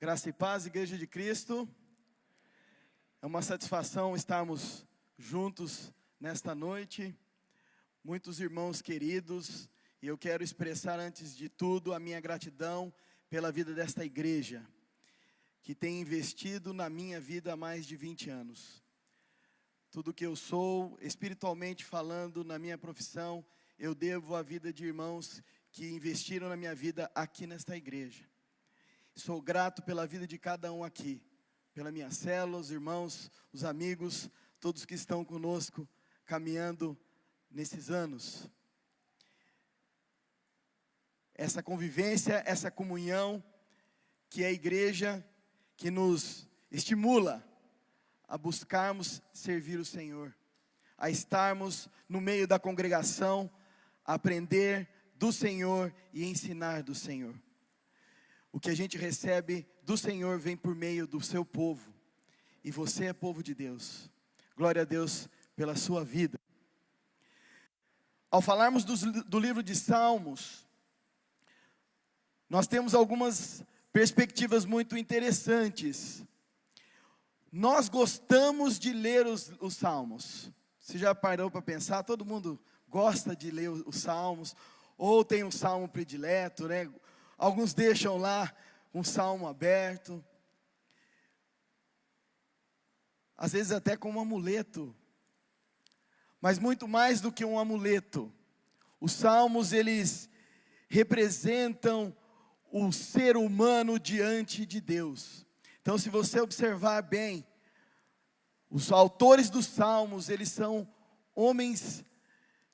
Graça e paz, Igreja de Cristo. É uma satisfação estarmos juntos nesta noite. Muitos irmãos queridos, e eu quero expressar antes de tudo a minha gratidão pela vida desta igreja, que tem investido na minha vida há mais de 20 anos. Tudo que eu sou, espiritualmente falando, na minha profissão, eu devo à vida de irmãos que investiram na minha vida aqui nesta igreja. Sou grato pela vida de cada um aqui, pela minha célula, os irmãos, os amigos, todos que estão conosco, caminhando nesses anos. Essa convivência, essa comunhão, que é a igreja que nos estimula a buscarmos servir o Senhor, a estarmos no meio da congregação, a aprender do Senhor e ensinar do Senhor. O que a gente recebe do Senhor vem por meio do seu povo. E você é povo de Deus. Glória a Deus pela sua vida. Ao falarmos do livro de Salmos, nós temos algumas perspectivas muito interessantes. Nós gostamos de ler os Salmos. Você já parou para pensar? Todo mundo gosta de ler os Salmos. Ou tem um salmo predileto, né? Alguns deixam lá um salmo aberto. Às vezes até com um amuleto. Mas muito mais do que um amuleto. Os salmos, eles representam o ser humano diante de Deus. Então, se você observar bem, os autores dos salmos, eles são homens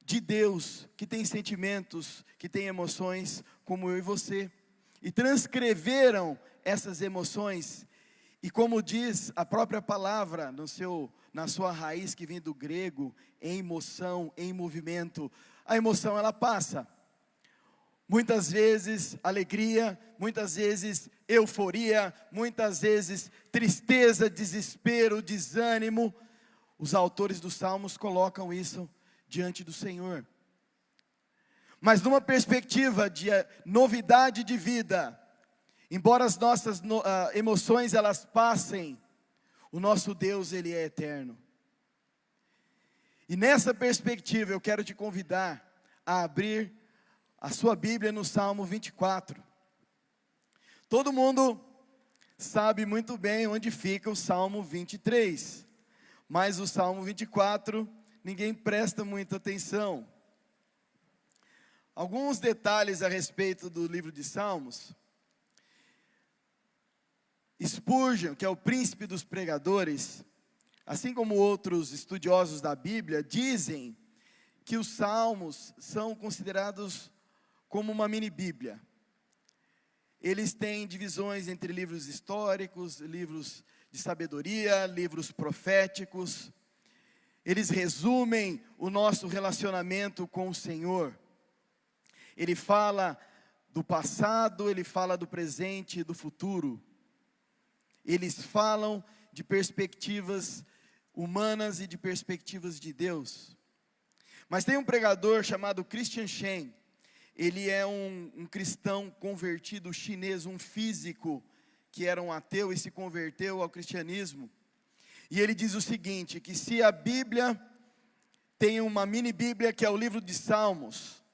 de Deus, que têm sentimentos, que têm emoções, como eu e você. E transcreveram essas emoções, e como diz a própria palavra, na sua raiz que vem do grego, em moção, em movimento, a emoção ela passa, muitas vezes alegria, muitas vezes euforia, muitas vezes tristeza, desespero, desânimo. Os autores dos salmos colocam isso diante do Senhor. Mas numa perspectiva de novidade de vida, embora as nossas emoções elas passem, o nosso Deus ele é eterno. E nessa perspectiva eu quero te convidar a abrir a sua Bíblia no Salmo 24. Todo mundo sabe muito bem onde fica o Salmo 23, mas o Salmo 24 ninguém presta muita atenção. Alguns detalhes a respeito do livro de Salmos. Spurgeon, que é o príncipe dos pregadores, assim como outros estudiosos da Bíblia, dizem que os Salmos são considerados como uma mini-bíblia. Eles têm divisões entre livros históricos, livros de sabedoria, livros proféticos. Eles resumem o nosso relacionamento com o Senhor. Ele fala do passado, ele fala do presente e do futuro. Eles falam de perspectivas humanas e de perspectivas de Deus. Mas tem um pregador chamado Christian Shen. Ele é um cristão convertido chinês, um físico que era um ateu e se converteu ao cristianismo. E ele diz o seguinte, que se a Bíblia tem uma mini Bíblia que é o livro de Salmos,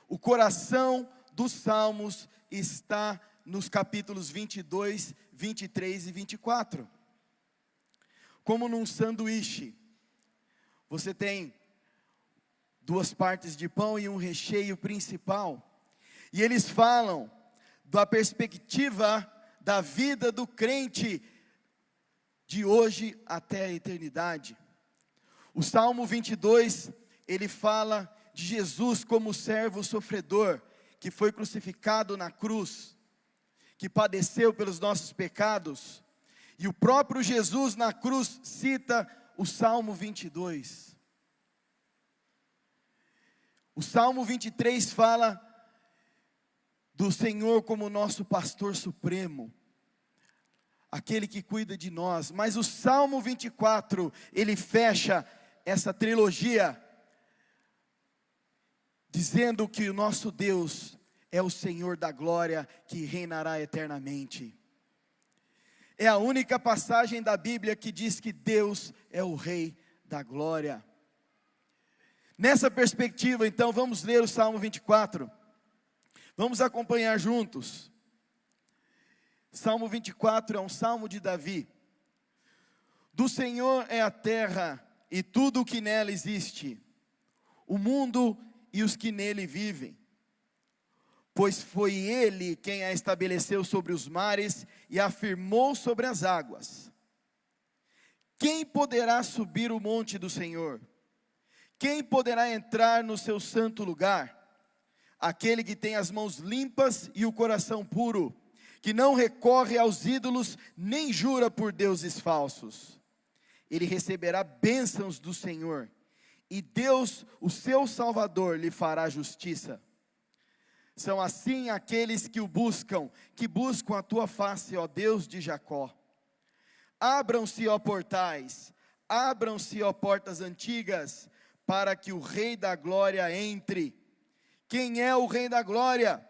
o coração dos Salmos está nos capítulos 22, 23 e 24. Como num sanduíche. Você tem duas partes de pão e um recheio principal. E eles falam da perspectiva da vida do crente de hoje até a eternidade. O Salmo 22, ele fala de Jesus como servo sofredor, que foi crucificado na cruz, que padeceu pelos nossos pecados, e o próprio Jesus na cruz cita o Salmo 22. O Salmo 23 fala do Senhor como nosso pastor supremo, aquele que cuida de nós. Mas o Salmo 24, ele fecha essa trilogia dizendo que o nosso Deus é o Senhor da glória, que reinará eternamente. É a única passagem da Bíblia que diz que Deus é o Rei da glória. Nessa perspectiva, então, vamos ler o Salmo 24. Vamos acompanhar juntos. Salmo 24 é um salmo de Davi. Do Senhor é a terra e tudo o que nela existe, o mundo e os que nele vivem. Pois foi Ele quem a estabeleceu sobre os mares e a afirmou sobre as águas. Quem poderá subir o monte do Senhor? Quem poderá entrar no seu santo lugar? Aquele que tem as mãos limpas e o coração puro, que não recorre aos ídolos, nem jura por deuses falsos. Ele receberá bênçãos do Senhor, e Deus, o seu Salvador, lhe fará justiça. São assim aqueles que o buscam, que buscam a tua face, ó Deus de Jacó. Abram-se, ó portais, abram-se, ó portas antigas, para que o Rei da Glória entre. Quem é o Rei da Glória?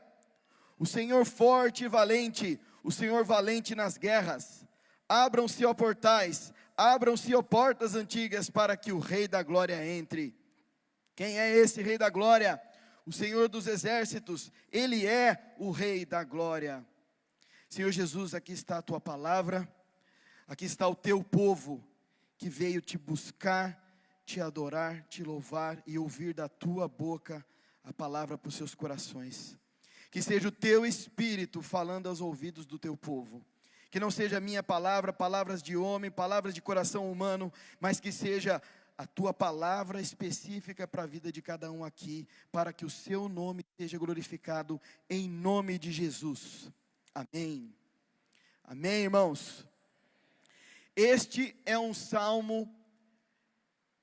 O Senhor forte e valente, o Senhor valente nas guerras. Abram-se, ó portais, abram-se, ó portas antigas, para que o Rei da Glória entre. Quem é esse Rei da Glória? O Senhor dos exércitos, Ele é o Rei da Glória. Senhor Jesus, aqui está a tua palavra, aqui está o teu povo, que veio te buscar, te adorar, te louvar e ouvir da tua boca a palavra para os seus corações. Que seja o teu Espírito falando aos ouvidos do teu povo. Que não seja a minha palavra, palavras de homem, palavras de coração humano, mas que seja a tua palavra específica para a vida de cada um aqui, para que o seu nome seja glorificado em nome de Jesus. Amém. Amém, irmãos. Este é um salmo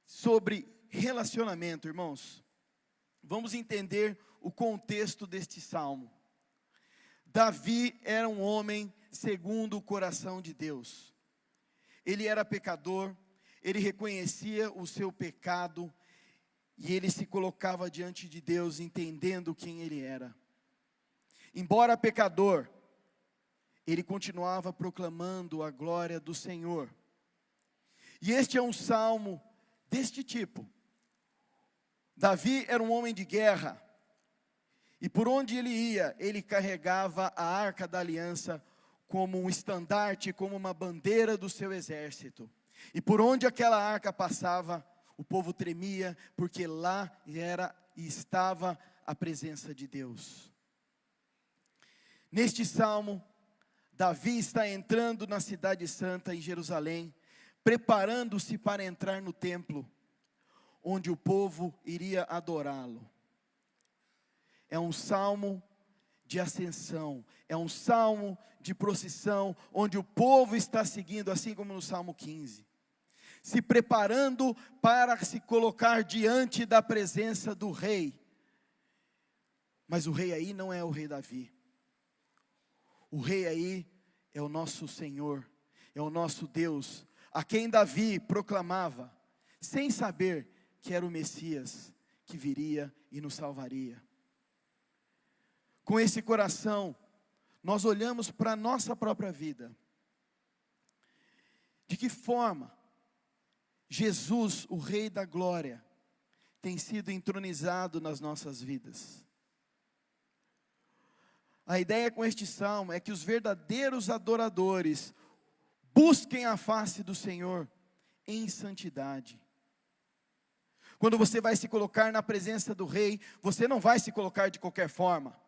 sobre relacionamento, irmãos. Vamos entender o contexto deste salmo. Davi era um homem segundo o coração de Deus. Ele era pecador, ele reconhecia o seu pecado e ele se colocava diante de Deus entendendo quem ele era. Embora pecador, ele continuava proclamando a glória do Senhor. E este é um salmo deste tipo. Davi era um homem de guerra, e por onde ele ia, ele carregava a arca da aliança como um estandarte, como uma bandeira do seu exército. E por onde aquela arca passava, o povo tremia, porque lá era e estava a presença de Deus. Neste salmo, Davi está entrando na cidade santa, em Jerusalém, preparando-se para entrar no templo, onde o povo iria adorá-lo. É um salmo de ascensão, é um salmo de procissão, onde o povo está seguindo, assim como no Salmo 15, se preparando para se colocar diante da presença do rei. Mas o rei aí não é o rei Davi. O rei aí é o nosso Senhor, é o nosso Deus, a quem Davi proclamava, sem saber que era o Messias que viria e nos salvaria. Com esse coração, nós olhamos para a nossa própria vida. De que forma Jesus, o Rei da Glória, tem sido entronizado nas nossas vidas? A ideia com este salmo é que os verdadeiros adoradores busquem a face do Senhor em santidade. Quando você vai se colocar na presença do Rei, você não vai se colocar de qualquer forma.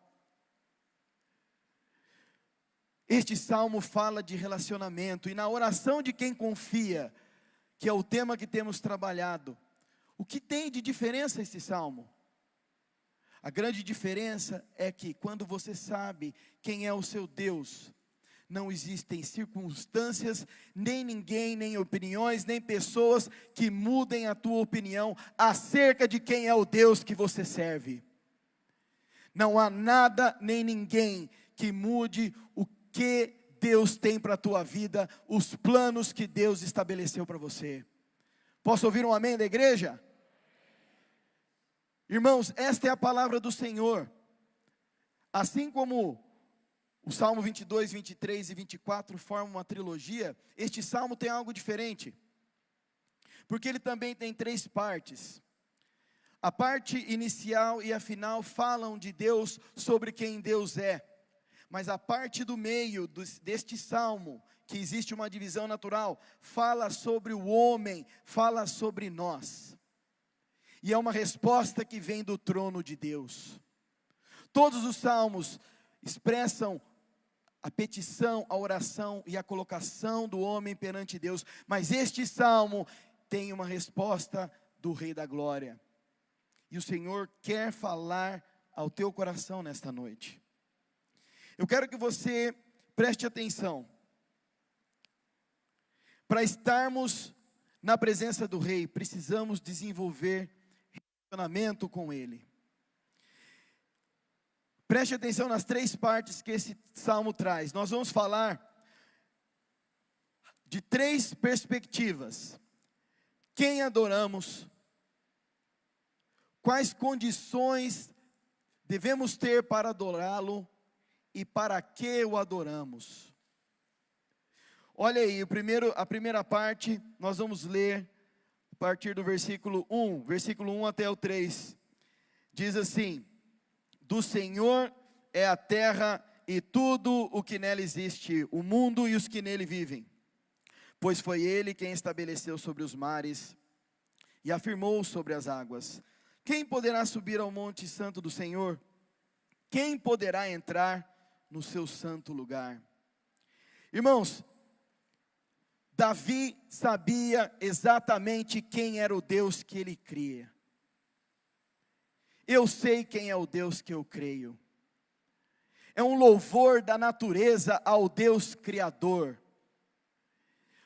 Este salmo fala de relacionamento, e na oração de quem confia, que é o tema que temos trabalhado, o que tem de diferença esse salmo? A grande diferença é que quando você sabe quem é o seu Deus, não existem circunstâncias, nem ninguém, nem opiniões, nem pessoas que mudem a tua opinião acerca de quem é o Deus que você serve. Não há nada, nem ninguém que mude o que Deus tem para a tua vida, os planos que Deus estabeleceu para você. Posso ouvir um amém da igreja? Irmãos, esta é a palavra do Senhor. Assim como o Salmo 22, 23 e 24 formam uma trilogia. Este salmo tem algo diferente, porque ele também tem 3 partes. A parte inicial e a final falam de Deus, sobre quem Deus é. Mas a parte do meio deste salmo, que existe uma divisão natural, fala sobre o homem, fala sobre nós. E é uma resposta que vem do trono de Deus. Todos os salmos expressam a petição, a oração e a colocação do homem perante Deus. Mas este salmo tem uma resposta do Rei da Glória. E o Senhor quer falar ao teu coração nesta noite. Eu quero que você preste atenção. Para estarmos na presença do Rei, precisamos desenvolver relacionamento com Ele. Preste atenção nas 3 partes que esse salmo traz. Nós vamos falar de 3 perspectivas. Quem adoramos? Quais condições devemos ter para adorá-lo? E para que o adoramos? Olha aí, a primeira parte, nós vamos ler a partir do versículo 1 até o 3. Diz assim: do Senhor é a terra e tudo o que nela existe, o mundo e os que nele vivem. Pois foi Ele quem estabeleceu sobre os mares e afirmou sobre as águas. Quem poderá subir ao monte santo do Senhor? Quem poderá entrar no seu santo lugar? Irmãos, Davi sabia exatamente quem era o Deus que ele cria. Eu sei quem é o Deus que eu creio. É um louvor da natureza ao Deus Criador.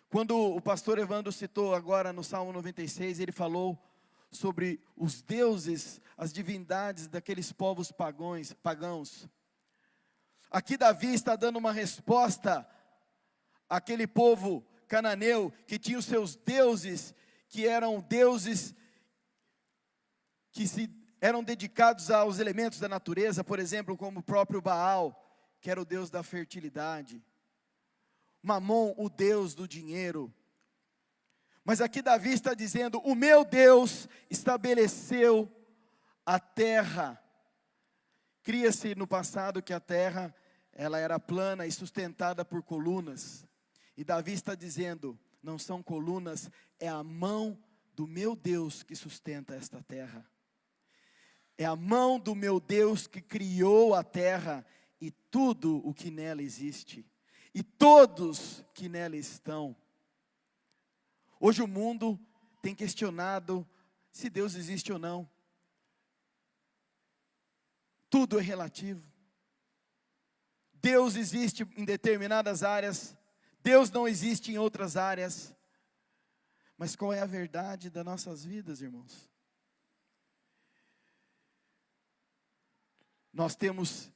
Quando o pastor Evandro citou agora no Salmo 96, ele falou sobre os deuses, as divindades daqueles povos pagãos. Aqui Davi está dando uma resposta àquele povo cananeu que tinha os seus deuses, que eram deuses que eram dedicados aos elementos da natureza, por exemplo, como o próprio Baal, que era o deus da fertilidade. Mamon, o deus do dinheiro. Mas aqui Davi está dizendo: o meu Deus estabeleceu a terra. Cria-se no passado que a terra, ela era plana e sustentada por colunas. E Davi está dizendo: não são colunas, é a mão do meu Deus que sustenta esta terra. É a mão do meu Deus que criou a terra e tudo o que nela existe. E todos que nela estão. Hoje o mundo tem questionado se Deus existe ou não. Tudo é relativo. Deus existe em determinadas áreas, Deus não existe em outras áreas. Mas qual é a verdade das nossas vidas, irmãos? Nós temos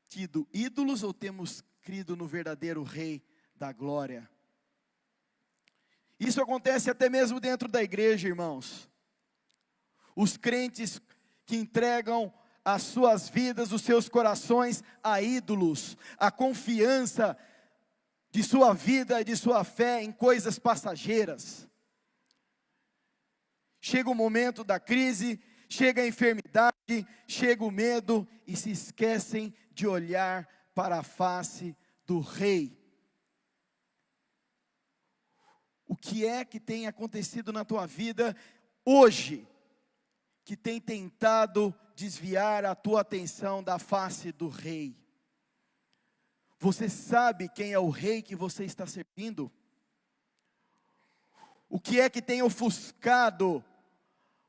tido ídolos ou temos crido no verdadeiro Rei da Glória? Isso acontece até mesmo dentro da igreja, irmãos. Os crentes que entregam as suas vidas, os seus corações a ídolos, a confiança de sua vida e de sua fé em coisas passageiras. Chega o momento da crise, chega a enfermidade, chega o medo e se esquecem de olhar para a face do Rei. O que é que tem acontecido na tua vida hoje, que tem tentado desviar a tua atenção da face do Rei? Você sabe quem é o Rei que você está servindo? O que é que tem ofuscado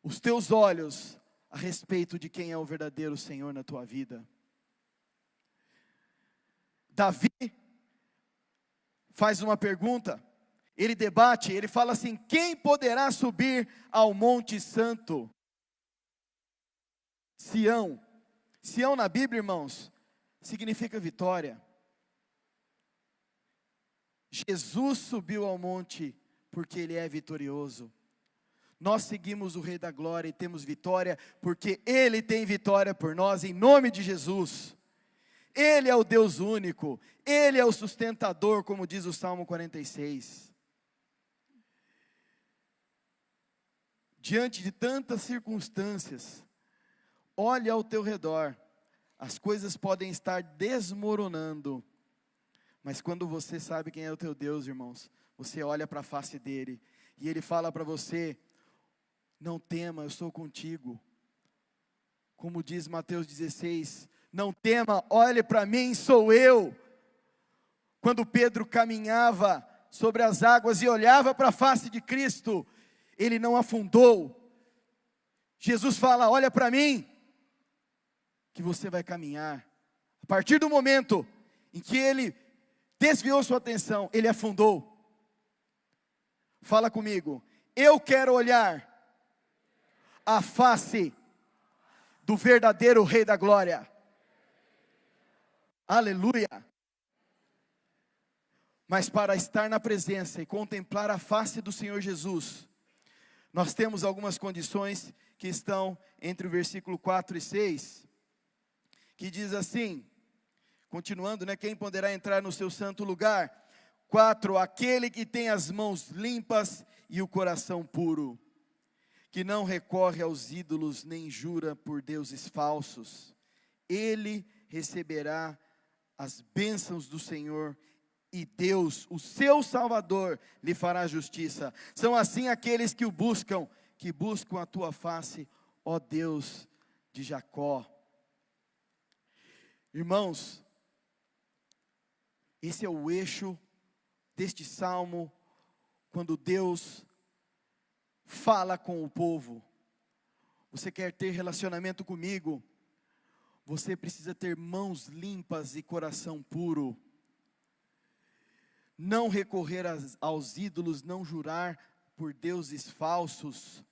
os teus olhos a respeito de quem é o verdadeiro Senhor na tua vida? Davi faz uma pergunta, ele debate, ele fala assim: quem poderá subir ao Monte Santo? Sião. Sião na Bíblia, irmãos, significa vitória. Jesus subiu ao monte porque Ele é vitorioso. Nós seguimos o Rei da Glória e temos vitória porque Ele tem vitória por nós, em nome de Jesus. Ele é o Deus único, Ele é o sustentador, como diz o Salmo 46. Diante de tantas circunstâncias, olhe ao teu redor, as coisas podem estar desmoronando, mas quando você sabe quem é o teu Deus, irmãos, você olha para a face dele, e ele fala para você: não tema, eu sou contigo. Como diz Mateus 16, não tema, olhe para mim, sou eu. Quando Pedro caminhava sobre as águas e olhava para a face de Cristo, ele não afundou. Jesus fala: olha para mim, que você vai caminhar. A partir do momento em que ele desviou sua atenção, ele afundou. Fala comigo: eu quero olhar a face do verdadeiro Rei da Glória. Aleluia. Mas para estar na presença e contemplar a face do Senhor Jesus, nós temos algumas condições que estão entre o versículo 4 e 6, que diz assim, continuando, quem poderá entrar no seu santo lugar? 4, aquele que tem as mãos limpas e o coração puro, que não recorre aos ídolos, nem jura por deuses falsos, ele receberá as bênçãos do Senhor, e Deus, o seu Salvador, lhe fará justiça. São assim aqueles que o buscam, que buscam a tua face, ó Deus de Jacó. Irmãos, esse é o eixo deste salmo, quando Deus fala com o povo. Você quer ter relacionamento comigo? Você precisa ter mãos limpas e coração puro. Não recorrer aos ídolos, não jurar por deuses falsos.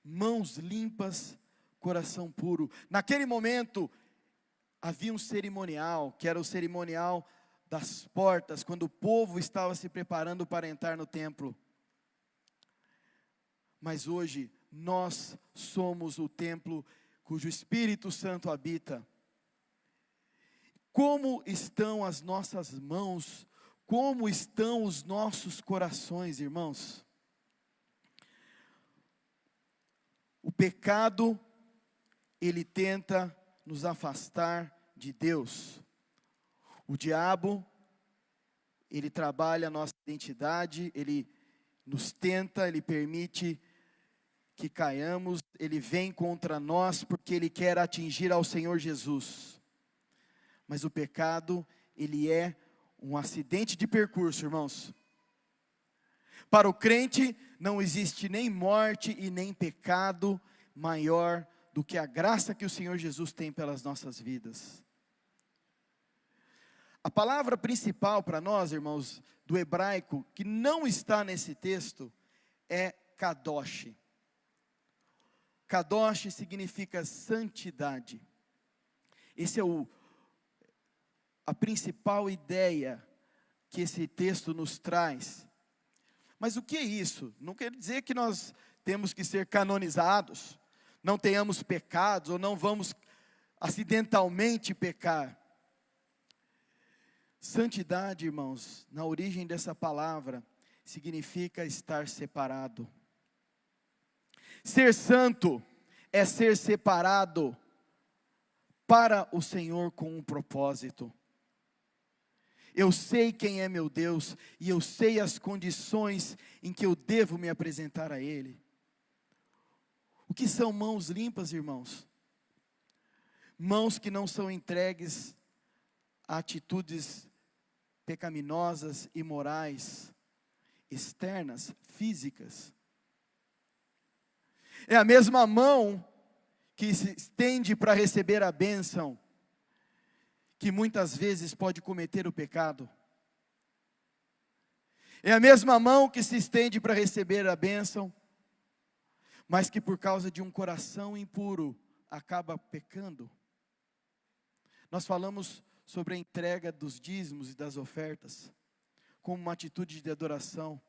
Mãos limpas, coração puro. Naquele momento, havia um cerimonial, que era o cerimonial das portas, quando o povo estava se preparando para entrar no templo. Mas hoje, nós somos o templo cujo Espírito Santo habita. Como estão as nossas mãos? Como estão os nossos corações, irmãos? O pecado, ele tenta nos afastar de Deus. O diabo, ele trabalha a nossa identidade, ele nos tenta, ele permite que caiamos, ele vem contra nós porque ele quer atingir ao Senhor Jesus. Mas o pecado, ele é um acidente de percurso, irmãos. Para o crente, não existe nem morte e nem pecado maior do que a graça que o Senhor Jesus tem pelas nossas vidas. A palavra principal para nós, irmãos, do hebraico, que não está nesse texto, é kadosh. Kadosh significa santidade. Esse é a principal ideia que esse texto nos traz. Mas o que é isso? Não quer dizer que nós temos que ser canonizados, não tenhamos pecados, ou não vamos acidentalmente pecar. Santidade, irmãos, na origem dessa palavra, significa estar separado. Ser santo é ser separado para o Senhor com um propósito. Eu sei quem é meu Deus, e eu sei as condições em que eu devo me apresentar a Ele. O que são mãos limpas, irmãos? Mãos que não são entregues a atitudes pecaminosas, imorais, externas, físicas. É a mesma mão que se estende para receber a bênção, que muitas vezes pode cometer o pecado. É a mesma mão que se estende para receber a bênção, mas que por causa de um coração impuro, acaba pecando. Nós falamos sobre a entrega dos dízimos e das ofertas, como uma atitude de adoração.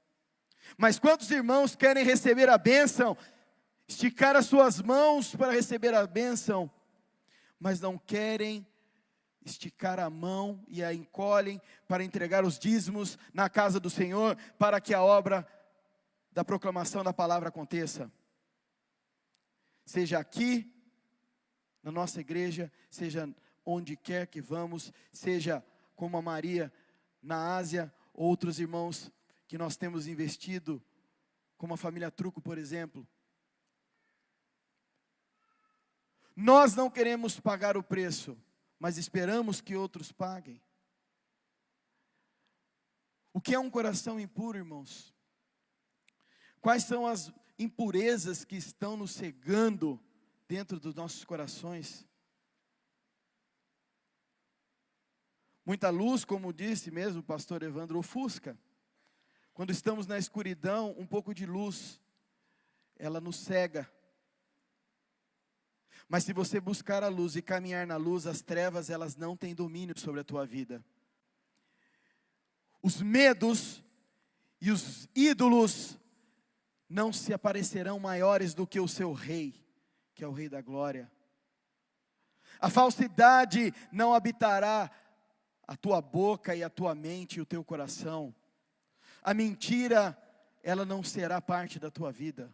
Mas quantos irmãos querem receber a bênção, esticar as suas mãos para receber a bênção, mas não querem esticar a mão e a encolhem para entregar os dízimos na casa do Senhor, para que a obra da proclamação da palavra aconteça. Seja aqui, na nossa igreja, seja onde quer que vamos, seja como a Maria na Ásia, outros irmãos que nós temos investido, como a família Truco, por exemplo. Nós não queremos pagar o preço, mas esperamos que outros paguem. O que é um coração impuro, irmãos? Quais são as impurezas que estão nos cegando dentro dos nossos corações? Muita luz, como disse mesmo o pastor Evandro, ofusca. Quando estamos na escuridão, um pouco de luz, ela nos cega. Mas se você buscar a luz e caminhar na luz, as trevas, elas não têm domínio sobre a tua vida. Os medos e os ídolos não se aparecerão maiores do que o seu rei, que é o Rei da Glória. A falsidade não habitará a tua boca e a tua mente e o teu coração. A mentira, ela não será parte da tua vida.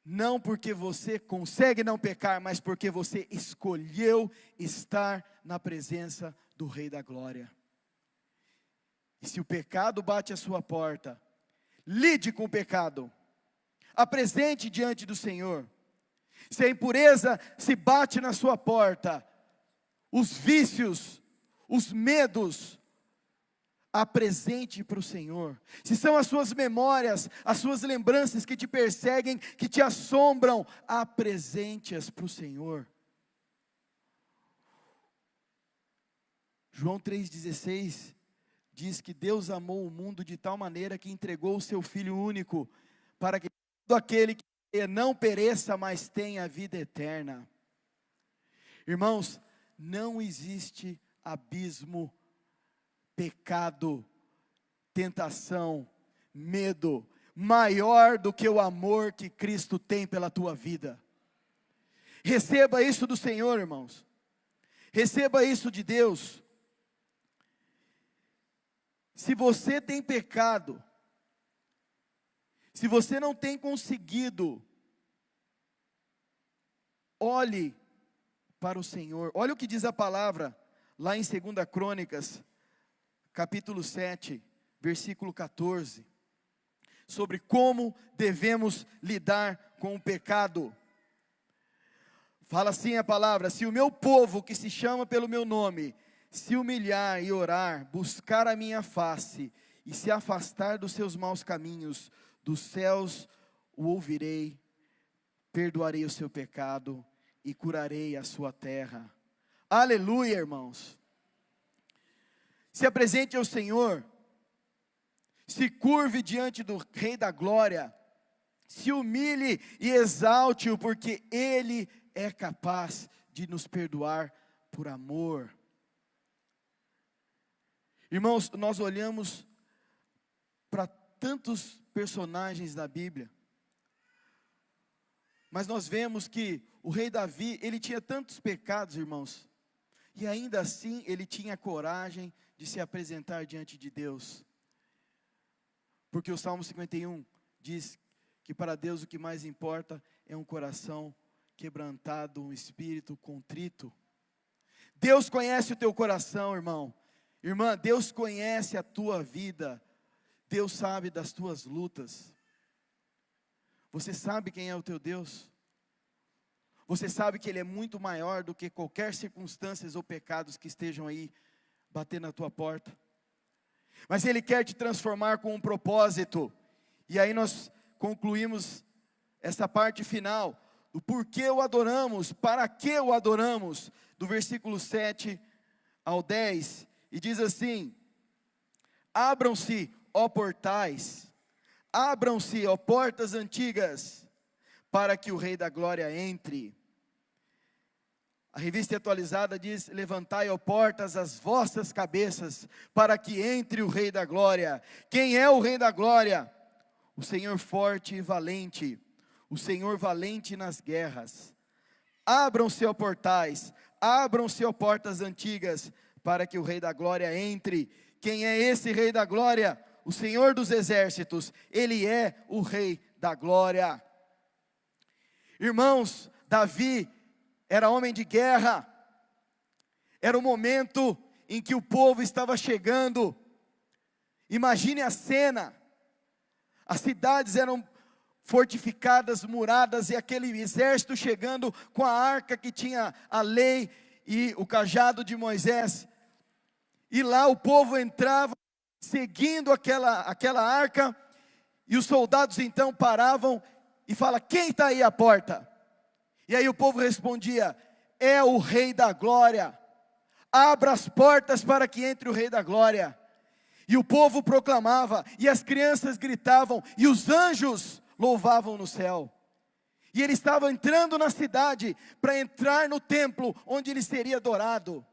Não porque você consegue não pecar, mas porque você escolheu estar na presença do Rei da Glória. E se o pecado bate à sua porta, lide com o pecado, apresente diante do Senhor. Se a impureza se bate na sua porta, os vícios, os medos, apresente para o Senhor. Se são as suas memórias, as suas lembranças que te perseguem, que te assombram, apresente-as para o Senhor. João 3,16 diz que Deus amou o mundo de tal maneira que entregou o seu Filho único, para que todo aquele que não pereça, mas tenha a vida eterna. Irmãos, não existe abismo, pecado, tentação, medo, maior do que o amor que Cristo tem pela tua vida. Receba isso do Senhor, irmãos. Receba isso de Deus. Se você tem pecado, se você não tem conseguido, olhe para o Senhor. Olha o que diz a palavra lá em 2 Crônicas, capítulo 7, versículo 14, sobre como devemos lidar com o pecado. Fala assim a palavra: se o meu povo, que se chama pelo meu nome, se humilhar e orar, buscar a minha face, e se afastar dos seus maus caminhos, dos céus o ouvirei, perdoarei o seu pecado, e curarei a sua terra. Aleluia, irmãos. Se apresente ao Senhor, se curve diante do Rei da Glória, se humilhe e exalte-o, porque Ele é capaz de nos perdoar por amor. Irmãos, nós olhamos para tantos personagens da Bíblia, mas nós vemos que o rei Davi, ele tinha tantos pecados, irmãos, e ainda assim ele tinha coragem de se apresentar diante de Deus, porque o Salmo 51 diz que para Deus o que mais importa é um coração quebrantado, um espírito contrito. Deus conhece o teu coração, irmão, irmã, Deus conhece a tua vida, Deus sabe das tuas lutas. Você sabe quem é o teu Deus? Você sabe que Ele é muito maior do que qualquer circunstâncias ou pecados que estejam aí batendo na tua porta. Mas Ele quer te transformar com um propósito. E aí nós concluímos essa parte final, do porquê o adoramos, para que o adoramos, do versículo 7 ao 10, e diz assim: abram-se, ó portais, abram-se, ó portas antigas, para que o Rei da Glória entre. A revista atualizada diz: levantai, ó portas, as vossas cabeças, para que entre o Rei da Glória. Quem é o Rei da Glória? O Senhor forte e valente, o Senhor valente nas guerras. Abram-se, ó portais, abram-se, ó portas antigas, para que o Rei da Glória entre. Quem é esse Rei da Glória? O Senhor dos Exércitos, Ele é o Rei da Glória. Irmãos, Davi era homem de guerra, era o momento em que o povo estava chegando. Imagine a cena, as cidades eram fortificadas, muradas, e aquele exército chegando com a arca que tinha a lei e o cajado de Moisés, e lá o povo entrava, seguindo aquela arca, e os soldados então paravam, e fala: quem está aí à porta? E aí o povo respondia: é o Rei da Glória, abra as portas para que entre o Rei da Glória. E o povo proclamava, e as crianças gritavam, e os anjos louvavam no céu. E ele estava entrando na cidade, para entrar no templo, onde ele seria adorado.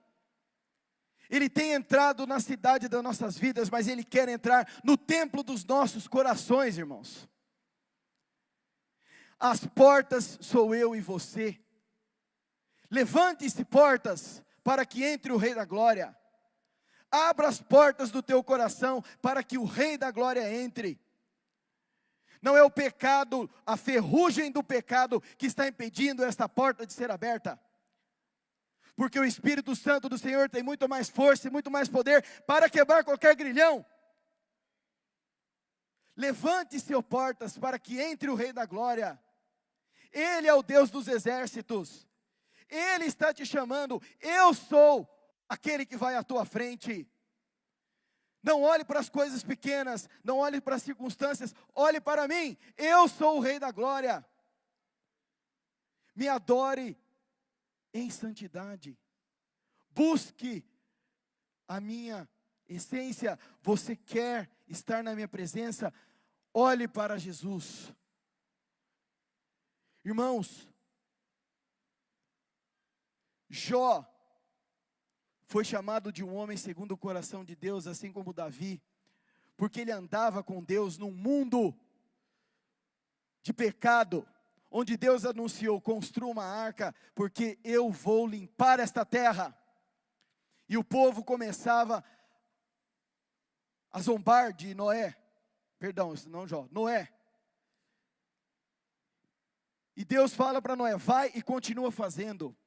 Ele tem entrado na cidade das nossas vidas, mas ele quer entrar no templo dos nossos corações, irmãos. As portas sou eu e você. Levante-se, portas, para que entre o Rei da Glória. Abra as portas do teu coração, para que o Rei da Glória entre. Não é o pecado, a ferrugem do pecado, que está impedindo esta porta de ser aberta. Porque o Espírito Santo do Senhor tem muito mais força e muito mais poder para quebrar qualquer grilhão. Levante-se, ó portas, para que entre o Rei da Glória. Ele é o Deus dos exércitos. Ele está te chamando. Eu sou aquele que vai à tua frente. Não olhe para as coisas pequenas, não olhe para as circunstâncias, olhe para mim. Eu sou o Rei da Glória. Me adore em santidade. Busque a minha essência. Você quer estar na minha presença? Olhe para Jesus. Irmãos, Jó foi chamado de um homem segundo o coração de Deus, assim como Davi, porque ele andava com Deus num mundo de pecado, onde Deus anunciou: construa uma arca, porque eu vou limpar esta terra. E o povo começava a zombar de Noé, perdão, não Jó, Noé. E Deus fala para Noé: vai e continua fazendo.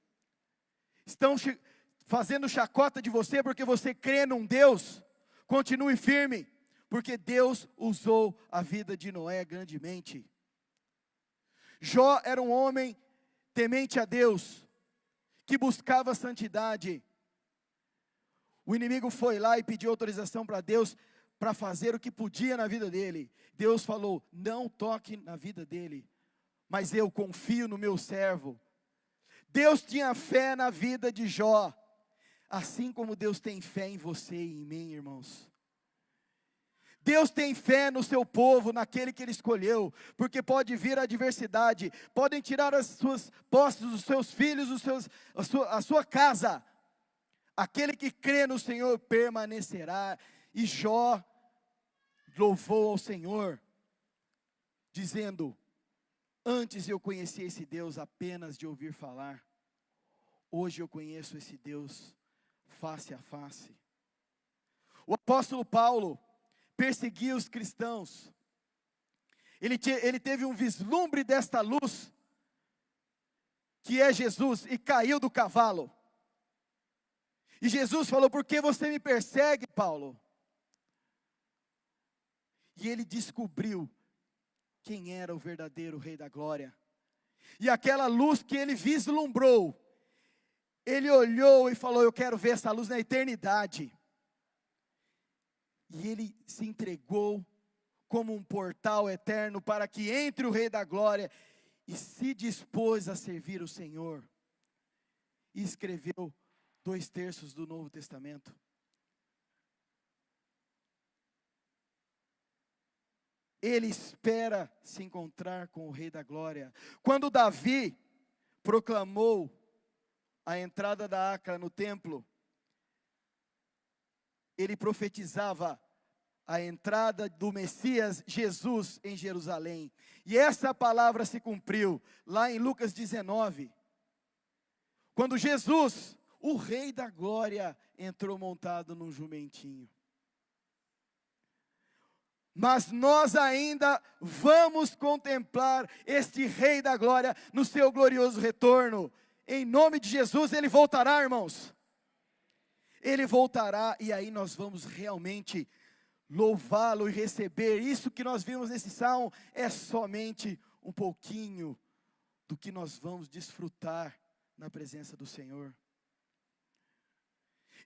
Estão fazendo chacota de você porque você crê num Deus. Continue firme, porque Deus usou a vida de Noé grandemente. Jó era um homem temente a Deus, que buscava santidade. O inimigo foi lá e pediu autorização para Deus, para fazer o que podia na vida dele. Deus falou: não toque na vida dele, mas eu confio no meu servo. Deus tinha fé na vida de Jó, assim como Deus tem fé em você e em mim, irmãos. Deus tem fé no seu povo, naquele que Ele escolheu, porque pode vir a adversidade, podem tirar as suas posses, os seus filhos, a sua casa. Aquele que crê no Senhor permanecerá. E Jó louvou ao Senhor, dizendo: antes eu conhecia esse Deus apenas de ouvir falar, hoje eu conheço esse Deus face a face. O apóstolo Paulo perseguia os cristãos. Ele teve um vislumbre desta luz, que é Jesus, e caiu do cavalo. E Jesus falou: por que você me persegue, Paulo? E ele descobriu quem era o verdadeiro Rei da Glória. E aquela luz que ele vislumbrou, ele olhou e falou: eu quero ver essa luz na eternidade. E ele se entregou como um portal eterno para que entre o Rei da Glória, e se dispôs a servir o Senhor. E escreveu 2/3 do Novo Testamento. Ele espera se encontrar com o Rei da Glória. Quando Davi proclamou a entrada da arca no templo, ele profetizava a entrada do Messias Jesus em Jerusalém. E essa palavra se cumpriu lá em Lucas 19. quando Jesus, o Rei da Glória, entrou montado num jumentinho. Mas nós ainda vamos contemplar este Rei da Glória no seu glorioso retorno. Em nome de Jesus, Ele voltará, irmãos. Ele voltará e aí nós vamos realmente louvá-lo e receber. Isso que nós vimos nesse salmo é somente um pouquinho do que nós vamos desfrutar na presença do Senhor.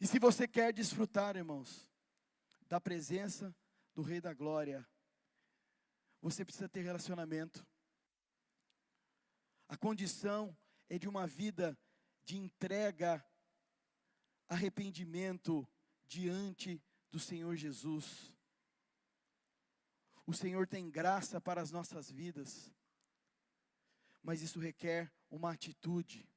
E se você quer desfrutar, irmãos, da presença do Rei da Glória, você precisa ter relacionamento. A condição é de uma vida de entrega, arrependimento diante do Senhor Jesus. O Senhor tem graça para as nossas vidas, mas isso requer uma atitude.